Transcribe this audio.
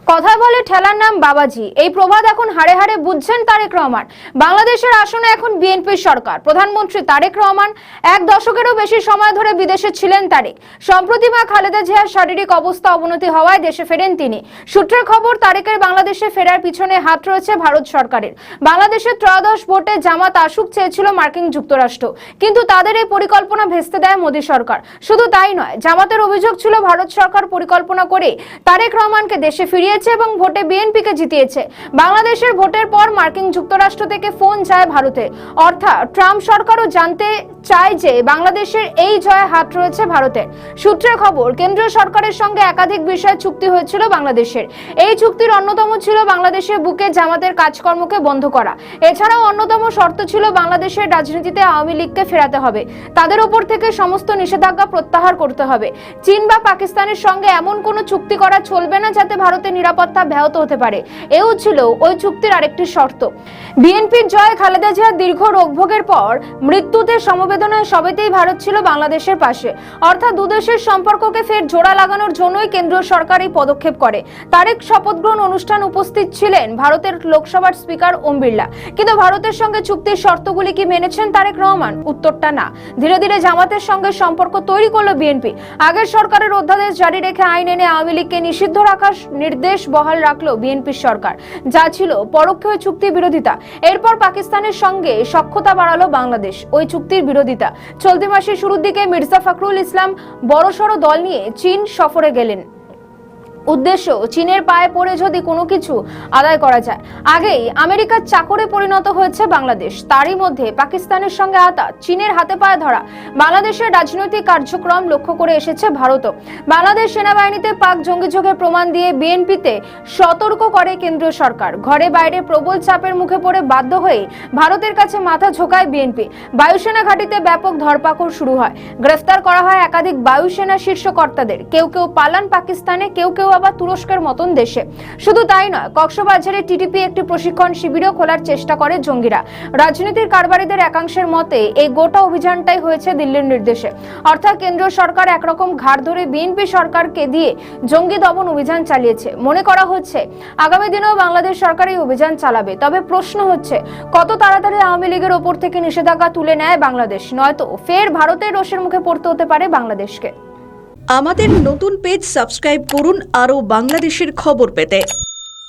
কথায় বলে ঠেলার নাম বাবাজি। এই প্রবাদ এখন হাড়ে হাড়ে বুঝছেন তারেক রহমান। বাংলাদেশের আসনে এখন বিএনপির সরকার। প্রধানমন্ত্রী তারেক রহমান 1 দশকেরও বেশি সময় ধরে বিদেশে ছিলেন তারেক। সম্প্রতি মা খালেদা জিয়ার শারীরিক অবস্থা অবনতি হওয়ায় দেশে ফেরেন তিনি। সূত্রের খবর, তারেকের বাংলাদেশে ফেরার পিছনে হাত রয়েছে ভারত সরকারের। বাংলাদেশের ত্রয়োদশ ভোটে জামাত আসুক চেয়েছিল মার্কিন যুক্তরাষ্ট্র, কিন্তু তাদের এই পরিকল্পনা ভেস্তে দেয় মোদী সরকার। শুধু তাই নয়, জামাতের অভিযোগ ছিল ভারত সরকার পরিকল্পনা করে তারেক রহমানকে দেশে ফিরিয়েছে এবং ভোটে বিএনপিকে জিতিয়েছে। বাংলাদেশের ভোটের পর মার্কিন যুক্তরাষ্ট্র থেকে ফোন যায় ভারতে। অর্থাৎ ট্রাম্প সরকারও জানতে চায় যে বাংলাদেশের এই জয়ে হাত রয়েছে ভারতের। সূত্রের খবর, কেন্দ্রীয় সরকারের সঙ্গে একাধিক বিষয়ে চুক্তি হয়েছিল বাংলাদেশের। এই চুক্তির অন্যতম ছিল বাংলাদেশের বুকে জামাতের কাজকর্মকে বন্ধ করা। এছাড়াও অন্যতম শর্ত ছিল বাংলাদেশের রাজনীতিতে আওয়ামী লীগকে ফেরাতে হবে, তাদের উপর থেকে সমস্ত নিষেধাজ্ঞা প্রত্যাহার করতে হবে। চীন বা পাকিস্তানের সঙ্গে এমন কোনো চুক্তি করা চলবে না যাতে ভারতের নিরাপত্তা ব্যাহত হতে পারে। এও ছিল ওই চুক্তির আরেকটি শর্ত। বিএনপির জয়, খালেদা জিয়ার দীর্ঘ রোগভোগের পর মৃত্যুতে সমবেদনায় সবেতেই ভারত ছিল বাংলাদেশের পাশে। অর্থাৎ দুদেশের সম্পর্ককে ফের জোড়া লাগানোর জন্যই কেন্দ্রীয় সরকার এই পদক্ষেপ করে। তারেক শপথ গ্রহণ অনুষ্ঠান উপস্থিত ছিলেন ভারতের লোকসভার স্পিকার ওম বিড়লা। কিন্তু ভারতের সঙ্গে চুক্তির শর্তগুলি কি মেনেছেন তারেক রহমান? উত্তরটা না। ধীরে ধীরে জামাতের সঙ্গে সম্পর্ক তৈরি করলো বিএনপি। আগের সরকারের অধ্যাদেশ জারি রেখে আইন এনে আওয়ামী লীগকে নিষিদ্ধ রাখার নির্দেশ বহাল রাখলো বিএনপির সরকার, যা ছিল পরোক্ষ চুক্তি বিরোধিতা। এরপর পাকিস্তানের সঙ্গে সখ্যতা বাড়ালো বাংলাদেশ, ওই চুক্তির বিরোধিতা। চলতি মাসের শুরুর দিকে মির্জা ফখরুল ইসলাম বড়সড় দল নিয়ে চীন সফরে গেলেন। উদ্দেশ্য, চীনের পায়ে পড়ে যদি কোনো কিছু আদায় করা যায়। আগেই আমেরিকার চাকরে পরিণত হয়েছে বাংলাদেশ, তারই মধ্যে পাকিস্তানের সঙ্গে আতা, চীনের হাতে পায়ে ধরা। বাংলাদেশের রাজনৈতিক কার্যক্রম লক্ষ্য করে এসেছে ভারতও। বাংলাদেশ সেনাবাহিনীতে পাক জঙ্গি যোগের প্রমাণ দিয়ে বিএনপিতে সতর্ক করে কেন্দ্রীয় সরকার। ঘরে বাইরে প্রবল চাপের মুখে পড়ে বাধ্য হয়ে ভারতের কাছে মাথা ঝোঁকায় বিএনপি। বায়ুসেনা ঘাঁটিতে ব্যাপক ধরপাকড় শুরু হয়। গ্রেফতার করা হয় একাধিক বায়ুসেনা শীর্ষ কর্তাদের। কেউ কেউ পালান পাকিস্তানে, কেউ কেউ আবার তুরস্কের মতন দেশে। শুধু তাই নয়, কক্সবাজারে টিটিপি একটি প্রশিক্ষণ শিবিরও খোলার চেষ্টা করে জঙ্গিরা। রাজনীতির কারবারিদের একাংশের মতে এই গোটা অভিযানটাই হয়েছে দিল্লির নির্দেশে। অর্থাৎ কেন্দ্রীয় সরকার একরকম ঘাড় ধরে বিএনপি সরকারকে দিয়ে জঙ্গি দমন অভিযান চালিয়েছে। মনে করা হচ্ছে আগামী দিনেও বাংলাদেশ সরকার এই অভিযান চালাবে। তবে প্রশ্ন হচ্ছে, কত তাড়াতাড়ি আওয়ামী লীগের ওপর থেকে নিষেধাজ্ঞা তুলে নেয় বাংলাদেশ? নয়তো ফের ভারতের রোষের মুখে পড়তে হতে পারে বাংলাদেশকে। আমাদের নতুন পেজ সাবস্ক্রাইব করুন আরও বাংলাদেশের খবর পেতে।